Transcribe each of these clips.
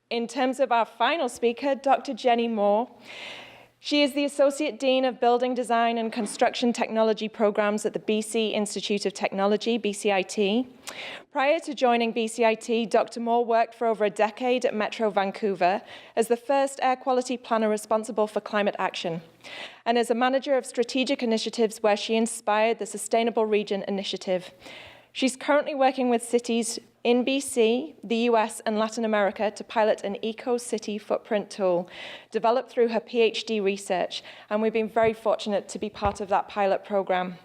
In terms of our final speaker, Dr. Jennie Moore. She is the Associate Dean of Building Design and Construction Technology Programs at the BC Institute of Technology, BCIT. Prior to joining BCIT, Dr. Moore worked for over a decade at Metro Vancouver as the first air quality planner responsible for climate action, and as a manager of strategic initiatives where she inspired the Sustainable Region Initiative. She's currently working with cities in BC, the US, and Latin America to pilot an eco-city footprint tool developed through her PhD research, and we've been very fortunate to be part of that pilot program.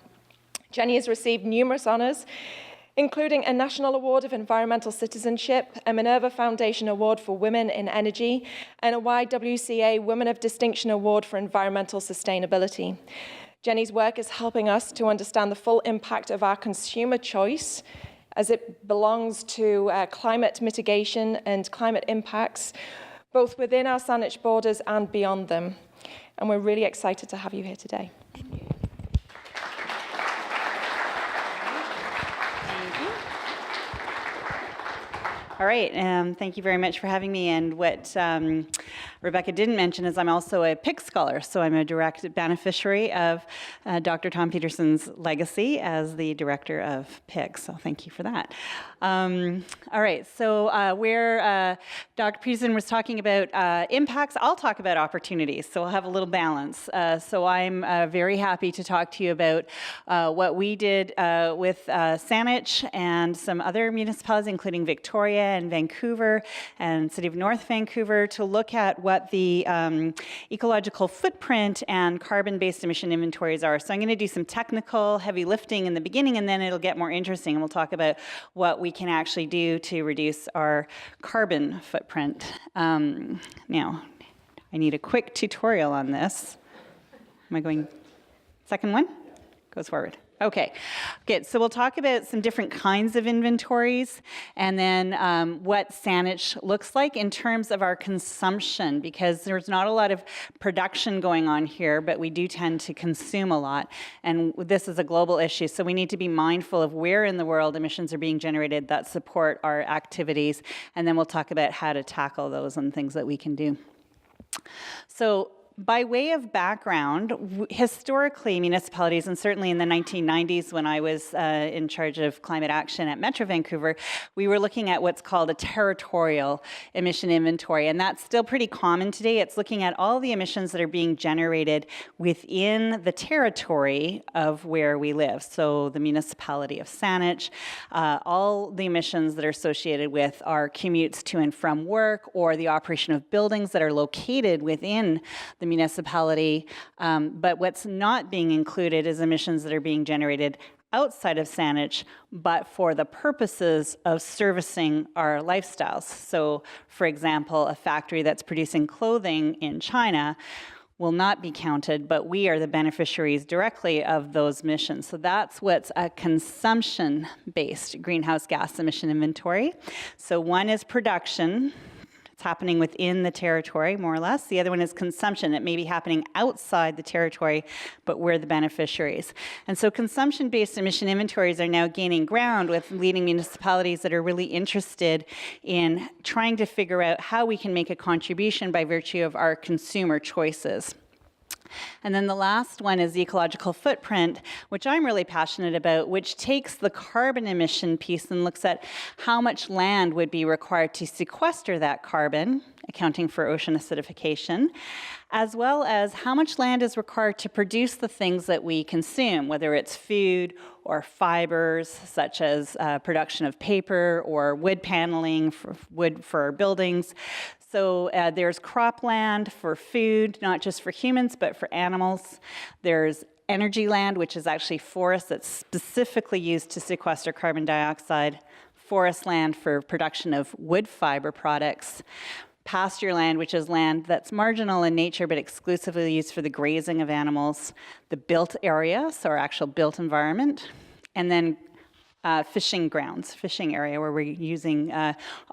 Jennie has received numerous honors, including a National Award of Environmental Citizenship, a Minerva Foundation Award for Women in Energy, and a YWCA Women of Distinction Award for Environmental Sustainability. Jennie's work is helping us to understand the full impact of our consumer choice as it belongs to climate mitigation and climate impacts, both within our Saanich borders and beyond them. And we're really excited to have you here today. Thank you. All right, thank you very much for having me. And what Rebecca didn't mention is I'm also a PIC scholar, so I'm a direct beneficiary of Dr. Tom Peterson's legacy as the director of PIC, so thank you for that. All right, so where Dr. Peterson was talking about impacts, I'll talk about opportunities, so we'll have a little balance. So I'm very happy to talk to you about what we did with Saanich and some other municipalities, including Victoria and Vancouver and City of North Vancouver, to look at what the ecological footprint and carbon-based emission inventories are. So I'm going to do some technical heavy lifting in the beginning, and then it'll get more interesting, and we'll talk about what we can actually do to reduce our carbon footprint. Now, I need a quick tutorial on this. Am I going second one? Goes forward. Okay, good. So we'll talk about some different kinds of inventories, and then what Saanich looks like in terms of our consumption, because there's not a lot of production going on here, but we do tend to consume a lot, and this is a global issue, so we need to be mindful of where in the world emissions are being generated that support our activities, and then we'll talk about how to tackle those and things that we can do. So, by way of background, historically municipalities, and certainly in the 1990s when I was in charge of climate action at Metro Vancouver, we were looking at what's called a territorial emission inventory, and that's still pretty common today. It's looking at all the emissions that are being generated within the territory of where we live. So the municipality of Saanich, all the emissions that are associated with our commutes to and from work, or the operation of buildings that are located within the municipality, but what's not being included is emissions that are being generated outside of Saanich, but for the purposes of servicing our lifestyles. So, for example, a factory that's producing clothing in China will not be counted, but we are the beneficiaries directly of those emissions. So that's what's a consumption-based greenhouse gas emission inventory. So one is production. It's happening within the territory, more or less. The other one is consumption. It may be happening outside the territory, but we're the beneficiaries. And so consumption-based emission inventories are now gaining ground with leading municipalities that are really interested in trying to figure out how we can make a contribution by virtue of our consumer choices. And then the last one is the ecological footprint, which I'm really passionate about, which takes the carbon emission piece and looks at how much land would be required to sequester that carbon, accounting for ocean acidification, as well as how much land is required to produce the things that we consume, whether it's food or fibers, such as production of paper or wood paneling, for wood for our buildings. So there's cropland for food, not just for humans, but for animals. There's energy land, which is actually forest that's specifically used to sequester carbon dioxide. Forest land for production of wood fiber products. Pasture land, which is land that's marginal in nature but exclusively used for the grazing of animals. The built area, so our actual built environment. And then fishing grounds, fishing area where we're using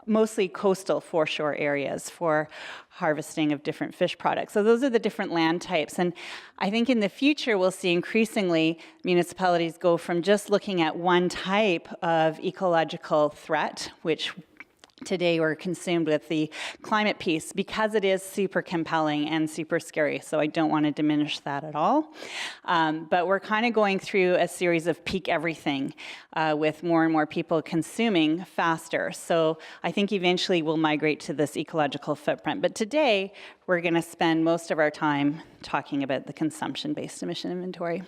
mostly coastal foreshore areas for harvesting of different fish products. So those are the different land types. And I think in the future we'll see increasingly municipalities go from just looking at one type of ecological threat, which today we're consumed with the climate piece because it is super compelling and super scary, so I don't want to diminish that at all. But we're kind of going through a series of peak everything with more and more people consuming faster. So I think eventually we'll migrate to this ecological footprint. But today we're going to spend most of our time talking about the consumption-based emission inventory.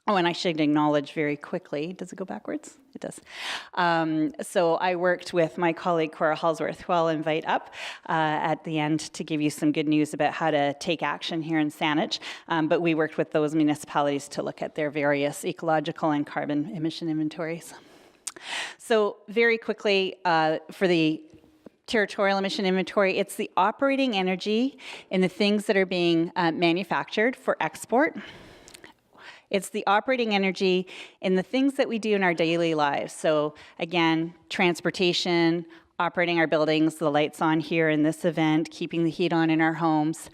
Oh, and I should acknowledge very quickly, does it go backwards? It does. So I worked with my colleague Cora Halsworth, who I'll invite up at the end to give you some good news about how to take action here in Saanich. But we worked with those municipalities to look at their various ecological and carbon emission inventories. So very quickly, for the territorial emission inventory, it's the operating energy in the things that are being manufactured for export. It's the operating energy in the things that we do in our daily lives. So again, transportation, operating our buildings, the lights on here in this event, keeping the heat on in our homes.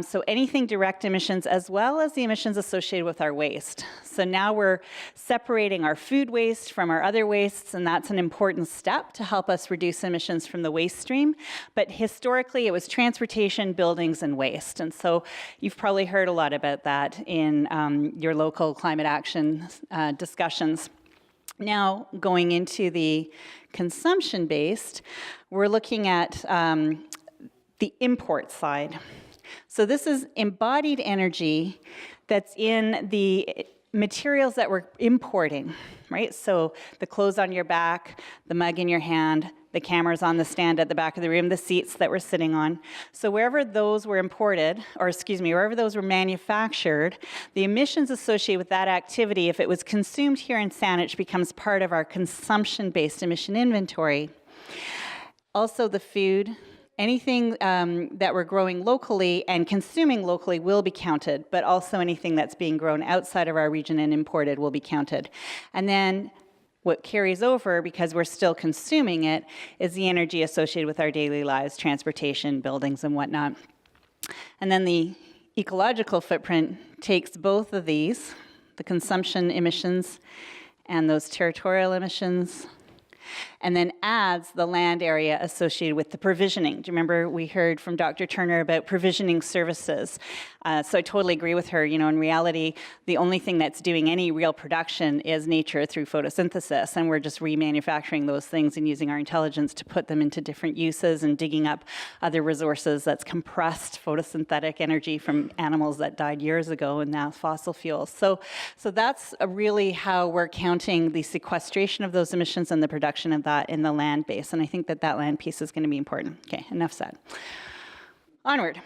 So anything direct emissions, as well as the emissions associated with our waste. So now we're separating our food waste from our other wastes, and that's an important step to help us reduce emissions from the waste stream. But historically, it was transportation, buildings, and waste. And so you've probably heard a lot about that in your local climate action discussions. Now, going into the consumption-based, we're looking at the import side. So this is embodied energy that's in the materials that we're importing, right? So the clothes on your back, the mug in your hand, the cameras on the stand at the back of the room, the seats that we're sitting on. So wherever those were imported, or excuse me, wherever those were manufactured, the emissions associated with that activity, if it was consumed here in Saanich, becomes part of our consumption-based emission inventory. Also the food, anything that we're growing locally and consuming locally will be counted, but also anything that's being grown outside of our region and imported will be counted. And then what carries over, because we're still consuming it, is the energy associated with our daily lives, transportation, buildings, and whatnot. And then the ecological footprint takes both of these, the consumption emissions and those territorial emissions, and then adds the land area associated with the provisioning. Do you remember we heard from Dr. Turner about provisioning services? So I totally agree with her. You know, in reality, the only thing that's doing any real production is nature through photosynthesis, and we're just remanufacturing those things and using our intelligence to put them into different uses and digging up other resources that's compressed photosynthetic energy from animals that died years ago and now fossil fuels. So that's really how we're counting the sequestration of those emissions and the production of that in the land base, and I think that that land piece is going to be important. Okay, enough said. Onward.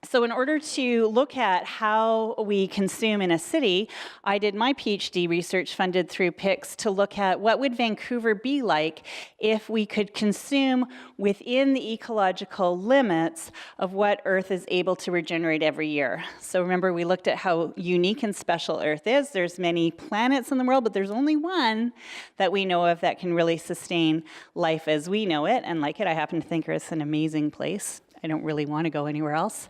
So in order to look at how we consume in a city, I did my PhD research funded through PICS to look at what would Vancouver be like if we could consume within the ecological limits of what Earth is able to regenerate every year. So remember, we looked at how unique and special Earth is. There's many planets in the world, but there's only one that we know of that can really sustain life as we know it and like it. I happen to think Earth's an amazing place. I don't really want to go anywhere else.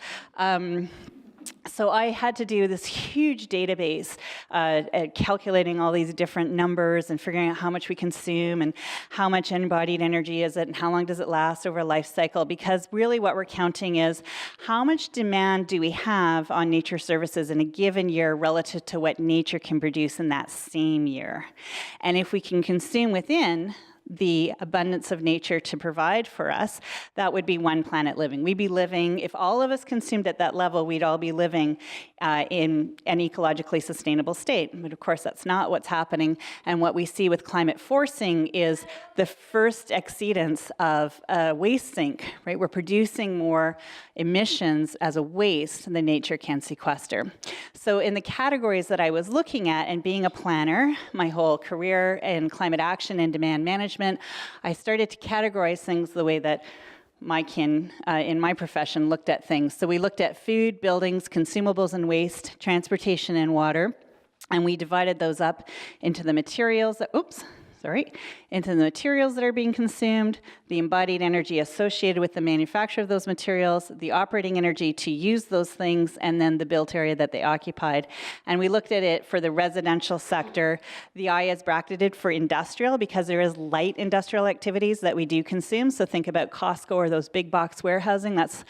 So I had to do this huge database at calculating all these different numbers and figuring out how much we consume and how much embodied energy is it and how long does it last over a life cycle, because really what we're counting is how much demand do we have on nature services in a given year relative to what nature can produce in that same year. And if we can consume within the abundance of nature to provide for us, that would be one planet living. We'd be living, if all of us consumed at that level, we'd all be living in an ecologically sustainable state. But of course, that's not what's happening. And what we see with climate forcing is the first exceedance of a waste sink, right? We're producing more emissions as a waste than nature can sequester. So in the categories that I was looking at, and being a planner, my whole career in climate action and demand management, I started to categorize things the way that my kin in my profession looked at things. So we looked at food, buildings, consumables and waste, transportation and water, and we divided those up into the materials that, into the materials that are being consumed, the embodied energy associated with the manufacture of those materials, the operating energy to use those things, and then the built area that they occupied. And we looked at it for the residential sector. The I is bracketed for industrial because there is light industrial activities that we do consume. So think about Costco or those big box warehousing. That's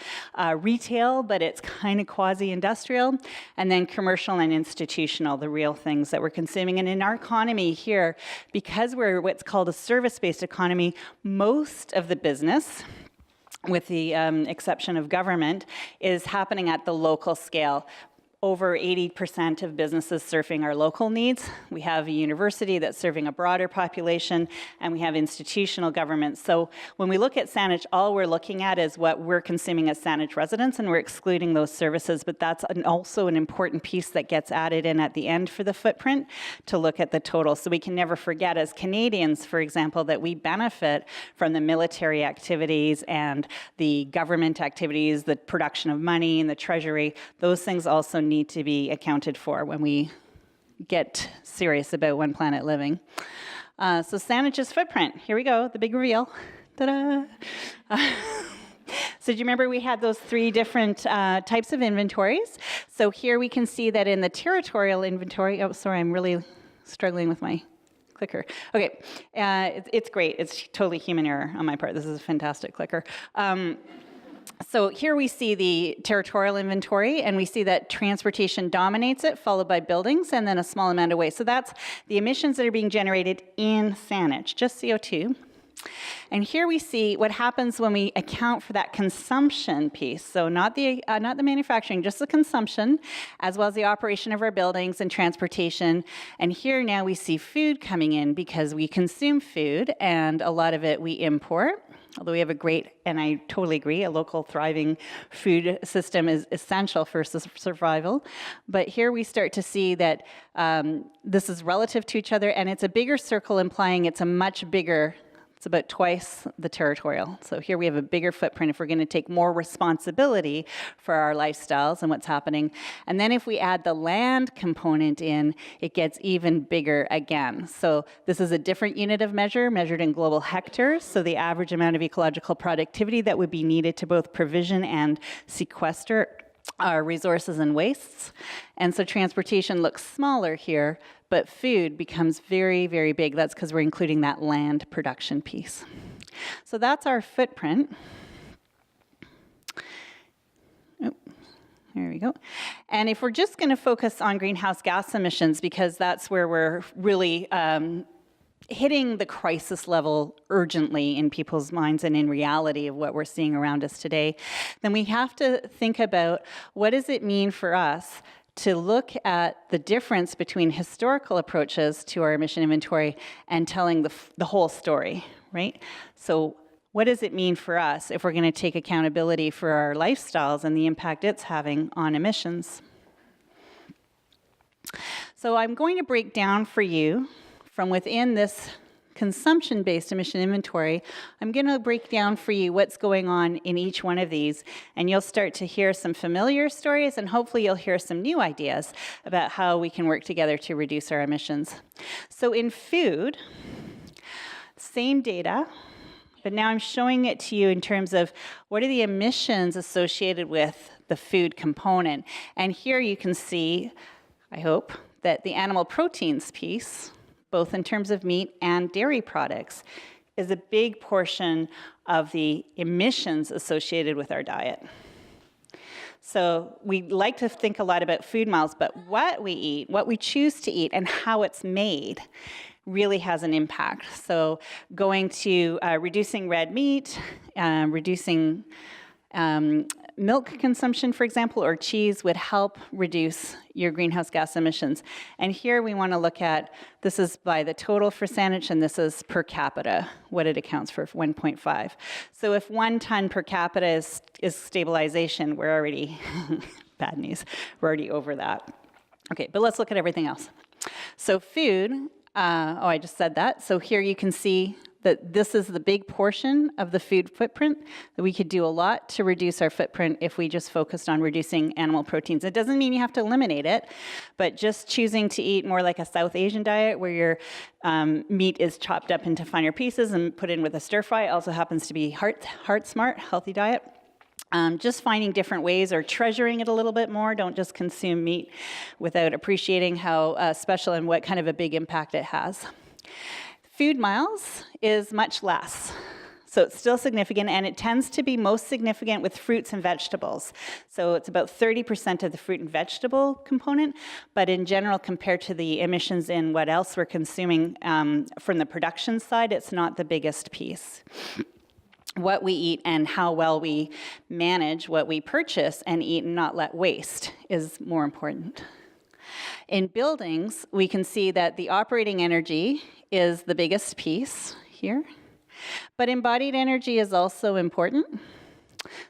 retail, but it's kind of quasi-industrial. And then commercial and institutional, the real things that we're consuming. And in our economy here, because we're what's called a service-based economy, most of the business, with the exception of government, is happening at the local scale. Over 80% of businesses serving our local needs. We have a university that's serving a broader population, and we have institutional government. So when we look at Saanich, all we're looking at is what we're consuming as Saanich residents, and we're excluding those services, but that's also an important piece that gets added in at the end for the footprint to look at the total. So we can never forget as Canadians, for example, that we benefit from the military activities and the government activities, the production of money and the treasury. Those things also need to be accounted for when we get serious about One Planet living. So Saanich's footprint, here we go, the big reveal. Ta-da! So do you remember we had those 3 different types of inventories? So here we can see that in the territorial inventory, oh, sorry, I'm really struggling with my clicker. Okay, it's great. It's totally human error on my part. This is a fantastic clicker. So here we see the territorial inventory, and we see that transportation dominates it, followed by buildings, and then a small amount of waste. So that's the emissions that are being generated in Saanich, just CO2. And here we see what happens when we account for that consumption piece. So not the manufacturing, just the consumption, as well as the operation of our buildings and transportation. And here now we see food coming in because we consume food, and a lot of it we import. Although we have a great, and I totally agree, a local thriving food system is essential for survival. But here we start to see that this is relative to each other, and it's a bigger circle implying it's a much bigger, it's about twice the territorial. So here we have a bigger footprint if we're going to take more responsibility for our lifestyles and what's happening. And then if we add the land component in, it gets even bigger again. So this is a different unit of measure, measured in global hectares. So the average amount of ecological productivity that would be needed to both provision and sequester our resources and wastes. And so transportation looks smaller here, but food becomes very, very big. That's because we're including that land production piece. So that's our footprint. Oh, there we go. And if we're just going to focus on greenhouse gas emissions, because that's where we're really hitting the crisis level urgently in people's minds and in reality of what we're seeing around us today, then we have to think about what does it mean for us to look at the difference between historical approaches to our emission inventory and telling the whole story, right? So what does it mean for us if we're going to take accountability for our lifestyles and the impact it's having on emissions? So I'm going to break down for you from within this consumption-based emission inventory, I'm going to break down for you what's going on in each one of these, and you'll start to hear some familiar stories, and hopefully you'll hear some new ideas about how we can work together to reduce our emissions. So in food, same data, but now I'm showing it to you in terms of what are the emissions associated with the food component. And here you can see, I hope, that the animal proteins piece, both in terms of meat and dairy products, is a big portion of the emissions associated with our diet. So we like to think a lot about food miles, but what we eat, what we choose to eat, and how it's made really has an impact. So going to reducing red meat, reducing milk consumption, for example, or cheese would help reduce your greenhouse gas emissions. And here we want to look at, this is by the total for Saanich, and this is per capita, what it accounts for 1.5. So if 1 ton per capita is stabilization, we're already, bad news, we're already over that. Okay, but let's look at everything else. So food, I just said that. So here you can see that this is the big portion of the food footprint, that we could do a lot to reduce our footprint if we just focused on reducing animal proteins. It doesn't mean you have to eliminate it, but just choosing to eat more like a South Asian diet where your meat is chopped up into finer pieces and put in with a stir fry. It also happens to be heart smart, healthy diet. Just finding different ways or treasuring it a little bit more. Don't just consume meat without appreciating how special and what kind of a big impact it has. Food miles is much less. So it's still significant, and it tends to be most significant with fruits and vegetables. So it's about 30% of the fruit and vegetable component, but in general, compared to the emissions in what else we're consuming from the production side, it's not the biggest piece. What we eat and how well we manage what we purchase and eat and not let waste is more important. In buildings, we can see that the operating energy is the biggest piece here, but embodied energy is also important.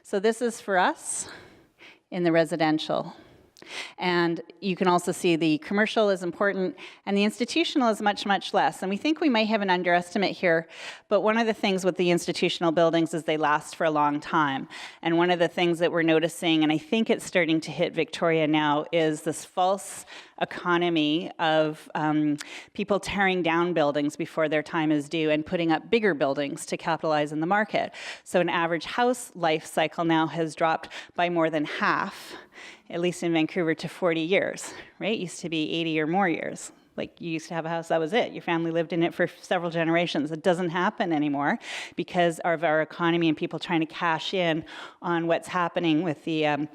So this is for us in the residential. And you can also see the commercial is important, and the institutional is much, much less. And we think we might have an underestimate here, but one of the things with the institutional buildings is they last for a long time. And one of the things that we're noticing, and I think it's starting to hit Victoria now, is this false economy of people tearing down buildings before their time is due and putting up bigger buildings to capitalize in the market. So an average house life cycle now has dropped by more than half, at least in Vancouver, to 40 years, right? It used to be 80 or more years. Like you used to have a house, that was it. Your family lived in it for several generations. It doesn't happen anymore because of our economy and people trying to cash in on what's happening with the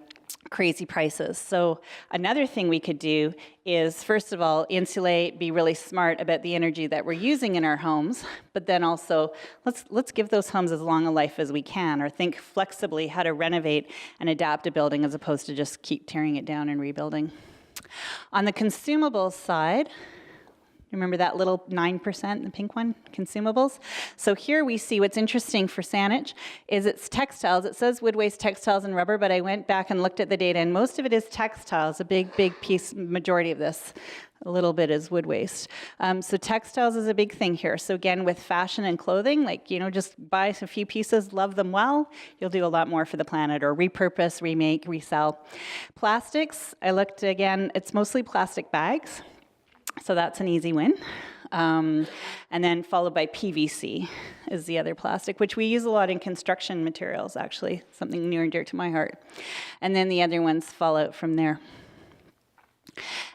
crazy prices. So another thing we could do is, first of all, insulate, be really smart about the energy that we're using in our homes, but then also let's give those homes as long a life as we can, or think flexibly how to renovate and adapt a building as opposed to just keep tearing it down and rebuilding. On the consumables side, remember that little 9%, the pink one, consumables? So here we see what's interesting for Saanich is it's textiles. It says wood waste, textiles, and rubber, but I went back and looked at the data, and most of it is textiles, a big piece, majority of this. A little bit is wood waste. So textiles is a big thing here. So again, with fashion and clothing, like, just buy a few pieces, love them well, you'll do a lot more for the planet, or repurpose, remake, resell. Plastics, I looked again, it's mostly plastic bags. So that's an easy win. And then followed by PVC is the other plastic, which we use a lot in construction materials, actually, something near and dear to my heart. And then the other ones fall out from there.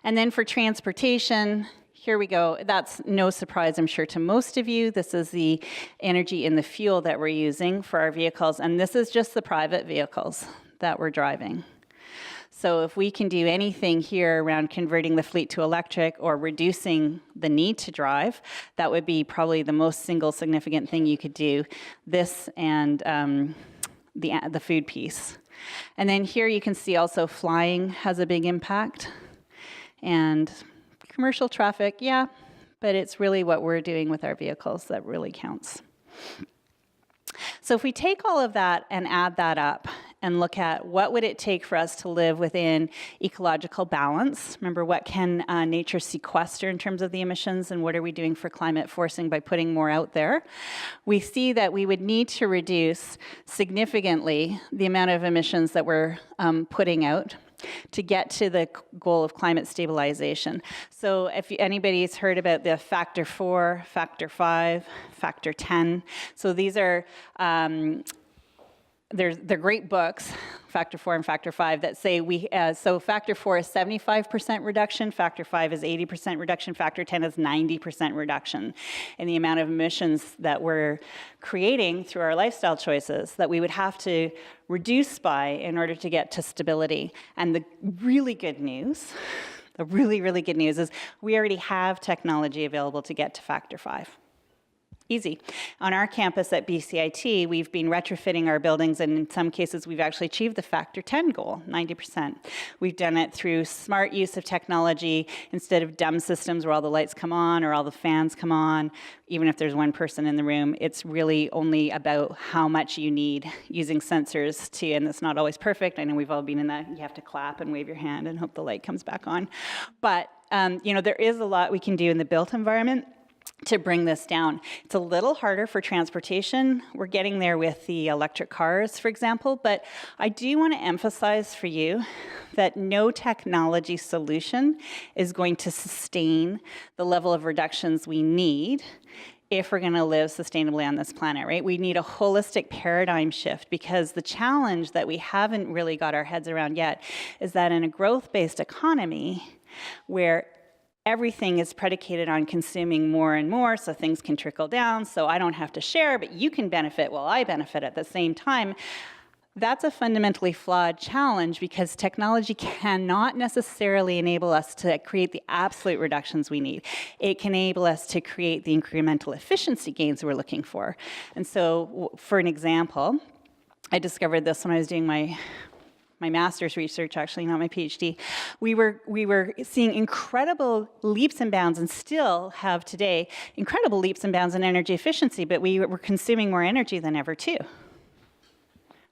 And then for transportation, here we go. That's no surprise, I'm sure, to most of you. This is the energy in the fuel that we're using for our vehicles. And this is just the private vehicles that we're driving. So if we can do anything here around converting the fleet to electric or reducing the need to drive, that would be probably the most single significant thing you could do, this and the food piece. And then here you can see also flying has a big impact. And commercial traffic, yeah, but it's really what we're doing with our vehicles that really counts. So if we take all of that and add that up and look at what would it take for us to live within ecological balance, remember what can nature sequester in terms of the emissions and what are we doing for climate forcing by putting more out there, we see that we would need to reduce significantly the amount of emissions that we're putting out to get to the goal of climate stabilization. So if anybody's heard about the factor 4, factor 5, factor 10, so these are they're great books, Factor 4 and Factor 5, that say so Factor 4 is 75% reduction, Factor 5 is 80% reduction, Factor 10 is 90% reduction in the amount of emissions that we're creating through our lifestyle choices that we would have to reduce by in order to get to stability. And the really good news, is we already have technology available to get to Factor 5. Easy. On our campus at BCIT, we've been retrofitting our buildings, and in some cases, we've actually achieved the Factor 10 goal, 90%. We've done it through smart use of technology instead of dumb systems where all the lights come on or all the fans come on. Even if there's one person in the room, it's really only about how much you need using sensors to, and it's not always perfect. I know we've all been in that. You have to clap and wave your hand and hope the light comes back on. But, there is a lot we can do in the built environment. to bring this down. It's a little harder for transportation. We're getting there with the electric cars, for example, but I do want to emphasize for you that no technology solution is going to sustain the level of reductions we need if we're going to live sustainably on this planet, right? We need a holistic paradigm shift, because the challenge that we haven't really got our heads around yet is that in a growth-based economy where everything is predicated on consuming more and more so things can trickle down, so I don't have to share, but you can benefit while I benefit at the same time. That's a fundamentally flawed challenge, because technology cannot necessarily enable us to create the absolute reductions we need. It can enable us to create the incremental efficiency gains we're looking for. And so, for an example, I discovered this when I was doing my master's research, actually, not my PhD. We were seeing incredible leaps and bounds, and still have today incredible leaps and bounds in energy efficiency, but we were consuming more energy than ever too.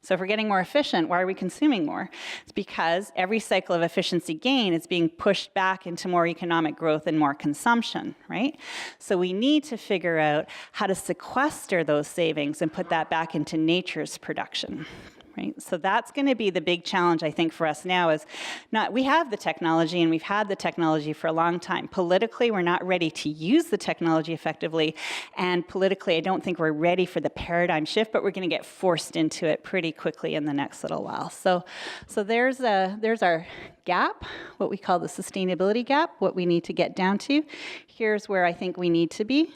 So if we're getting more efficient, why are we consuming more? It's because every cycle of efficiency gain is being pushed back into more economic growth and more consumption, right? So we need to figure out how to sequester those savings and put that back into nature's production. Right? So that's going to be the big challenge, I think, for us now is we have the technology, and we've had the technology for a long time. Politically, we're not ready to use the technology effectively, and politically, I don't think we're ready for the paradigm shift, but we're going to get forced into it pretty quickly in the next little while. So there's our gap, what we call the sustainability gap, what we need to get down to. Here's where I think we need to be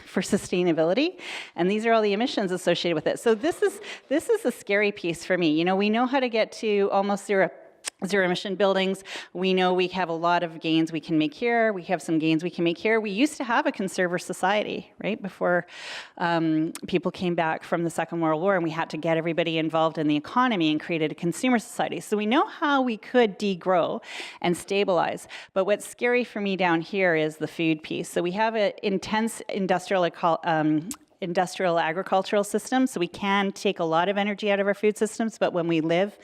for sustainability, and these are all the emissions associated with it. So this is the scary piece for me. You know, we know how to get to almost zero emission buildings. We know we have a lot of gains we can make here. We have some gains we can make here. We used to have a conserver society, right, before people came back from the Second World War, and we had to get everybody involved in the economy and created a consumer society. So we know how we could degrow and stabilize. But what's scary for me down here is the food piece. So we have an intense industrial agricultural system, so we can take a lot of energy out of our food systems, but when we live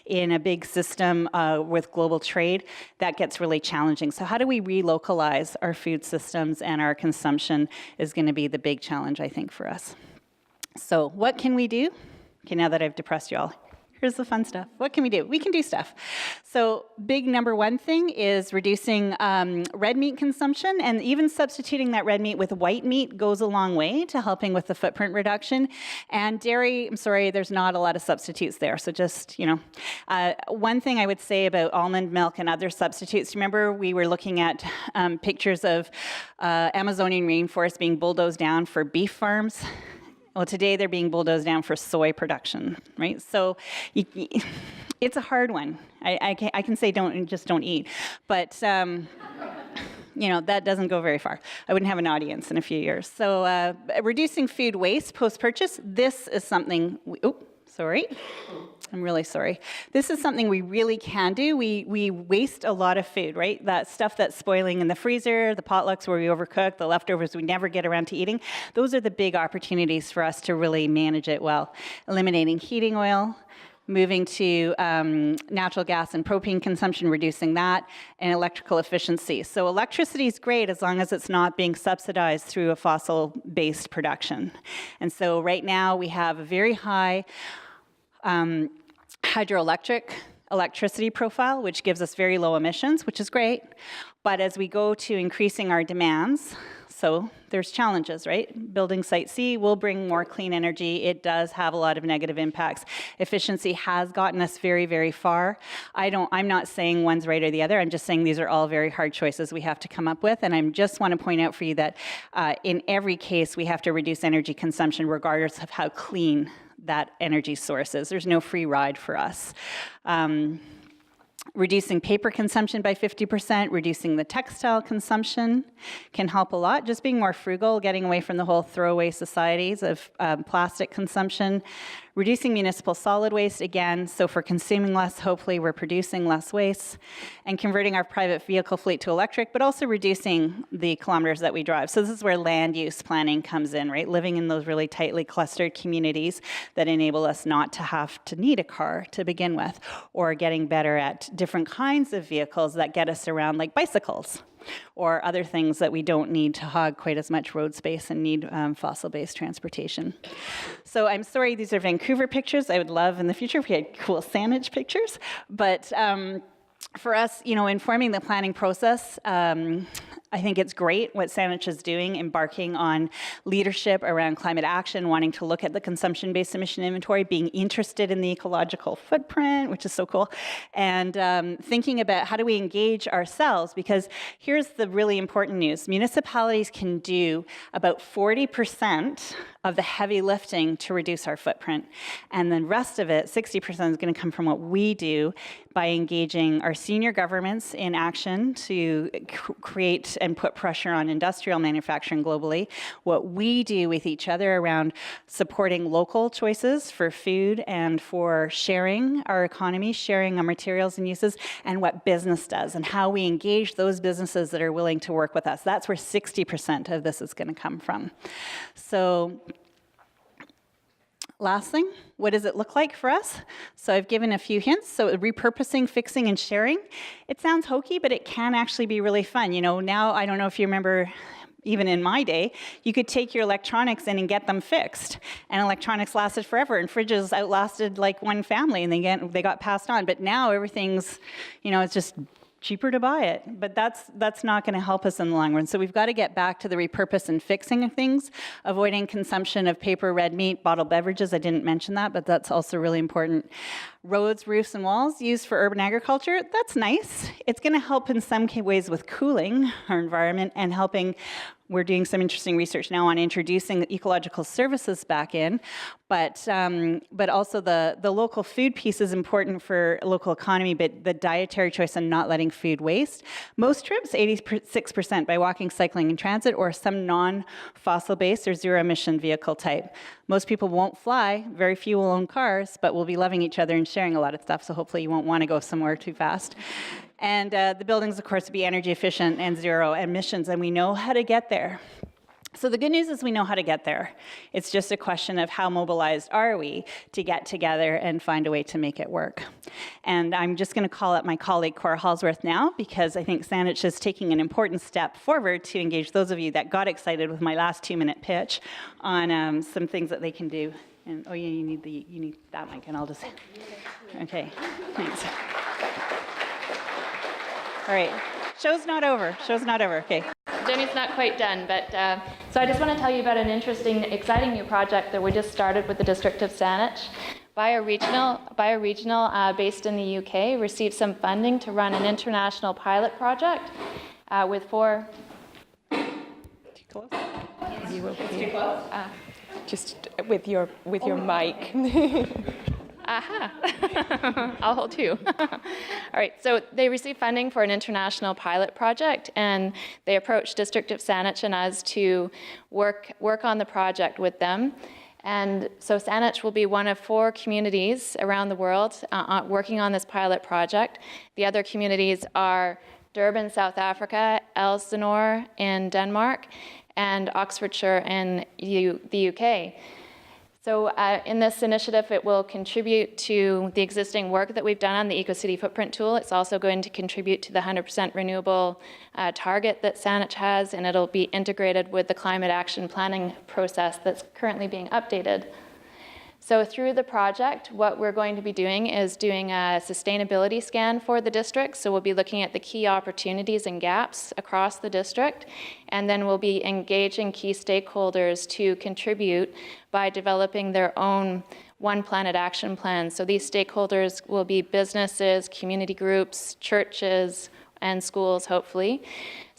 in a big system with global trade, that gets really challenging. So how do we relocalize our food systems, and our consumption is going to be the big challenge, I think, for us. So what can we do? Okay, now that I've depressed you all, here's the fun stuff. What can we do? We can do stuff. So big number one thing is reducing red meat consumption, and even substituting that red meat with white meat goes a long way to helping with the footprint reduction. And dairy, I'm sorry, there's not a lot of substitutes there. So just, you know, one thing I would say about almond milk and other substitutes, remember we were looking at pictures of Amazonian rainforest being bulldozed down for beef farms. Well, today they're being bulldozed down for soy production, right? So it's a hard one. I can say don't eat, but you know, that doesn't go very far. I wouldn't have an audience in a few years. So reducing food waste post-purchase, this is something, I'm really sorry. This is something we really can do. We waste a lot of food, right? That stuff that's spoiling in the freezer, the potlucks where we overcook, the leftovers we never get around to eating. Those are the big opportunities for us to really manage it well. Eliminating heating oil, moving to natural gas and propane consumption, reducing that, and electrical efficiency. So electricity is great as long as it's not being subsidized through a fossil-based production. And so right now we have a very high hydroelectric electricity profile, which gives us very low emissions, which is great. But as we go to increasing our demands, so there's challenges, right? Building Site C will bring more clean energy. It does have a lot of negative impacts. Efficiency has gotten us very, very far. I'm not saying one's right or the other. I'm just saying these are all very hard choices we have to come up with. And I just want to point out for you that in every case, we have to reduce energy consumption regardless of how clean that energy source is. There's no free ride for us. Reducing paper consumption by 50%, reducing the textile consumption can help a lot. Just being more frugal, getting away from the whole throwaway societies of plastic consumption. Reducing municipal solid waste, again, so for consuming less, hopefully we're producing less waste. And converting our private vehicle fleet to electric, but also reducing the kilometers that we drive. So this is where land use planning comes in, right? Living in those really tightly clustered communities that enable us not to have to need a car to begin with, or getting better at different kinds of vehicles that get us around, like bicycles. or other things that we don't need to hog quite as much road space and need fossil-based transportation. So I'm sorry, these are Vancouver pictures. I would love in the future if we had cool Saanich pictures, but for us, informing the planning process, I think it's great what Saanich is doing, embarking on leadership around climate action, wanting to look at the consumption-based emission inventory, being interested in the ecological footprint, which is so cool, and thinking about how do we engage ourselves, because here's the really important news. Municipalities can do about 40% of the heavy lifting to reduce our footprint, and the rest of it, 60%, is going to come from what we do by engaging our senior governments in action to create and put pressure on industrial manufacturing globally, what we do with each other around supporting local choices for food and for sharing our economy, sharing our materials and uses, and what business does, and how we engage those businesses that are willing to work with us. That's where 60% of this is going to come from. So, last thing, what does it look like for us? So I've given a few hints. So repurposing, fixing, and sharing. It sounds hokey, but it can actually be really fun. Now, I don't know if you remember, even in my day, you could take your electronics in and get them fixed. And electronics lasted forever, and fridges outlasted like one family, and they got passed on. But now everything's, it's just cheaper to buy it, but that's not going to help us in the long run. So we've got to get back to the repurpose and fixing of things, avoiding consumption of paper, red meat, bottled beverages. I didn't mention that, but that's also really important. Roads, roofs, and walls used for urban agriculture, that's nice. It's going to help in some ways with cooling our environment and helping. We're doing some interesting research now on introducing ecological services back in, but also the local food piece is important for local economy, but the dietary choice and not letting food waste. Most trips, 86% by walking, cycling, and transit, or some non-fossil-based or zero-emission vehicle type. Most people won't fly, very few will own cars, but we'll be loving each other and sharing a lot of stuff, so hopefully you won't want to go somewhere too fast. And the buildings, of course, will be energy efficient and zero emissions, and we know how to get there. So the good news is we know how to get there. It's just a question of how mobilized are we to get together and find a way to make it work. And I'm just going to call up my colleague Cora Halsworth now, because I think Saanich is taking an important step forward to engage those of you that got excited with my last 2-minute pitch on some things that they can do. And oh yeah, you need that mic, and I'll just. Okay, thanks. All right, show's not over. Okay. Jenny's not quite done, but so I just want to tell you about an interesting, exciting new project that we just started with the District of Saanich. Bioregional, based in the UK, received some funding to run an international pilot project with 4. Too close? You will It's too close? just with your mic. Aha! I'll hold 2. All right, so they received funding for an international pilot project, and they approached District of Saanich and us to work on the project with them. And so Saanich will be one of 4 communities around the world working on this pilot project. The other communities are Durban, South Africa, Elsinore in Denmark, and Oxfordshire in the UK. So in this initiative, it will contribute to the existing work that we've done on the EcoCity Footprint tool. It's also going to contribute to the 100% renewable target that Saanich has, and it'll be integrated with the climate action planning process that's currently being updated. So through the project, what we're going to be doing is doing a sustainability scan for the district. So we'll be looking at the key opportunities and gaps across the district, and then we'll be engaging key stakeholders to contribute by developing their own One Planet action plans. So these stakeholders will be businesses, community groups, churches, and schools, hopefully.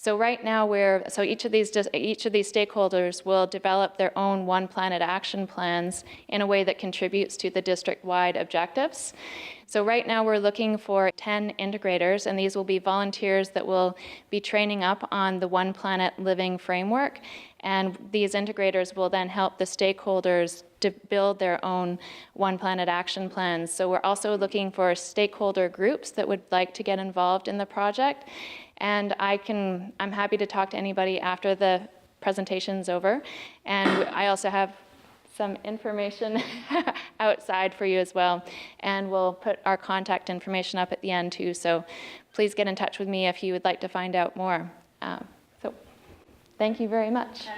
So right now, each of these stakeholders will develop their own One Planet action plans in a way that contributes to the district-wide objectives. So right now, we're looking for 10 integrators, and these will be volunteers that will be training up on the One Planet Living framework. And these integrators will then help the stakeholders to build their own One Planet action plans. So we're also looking for stakeholder groups that would like to get involved in the project. And I'm happy to talk to anybody after the presentation's over. And I also have some information outside for you as well. And we'll put our contact information up at the end too. So please get in touch with me if you would like to find out more. So thank you very much.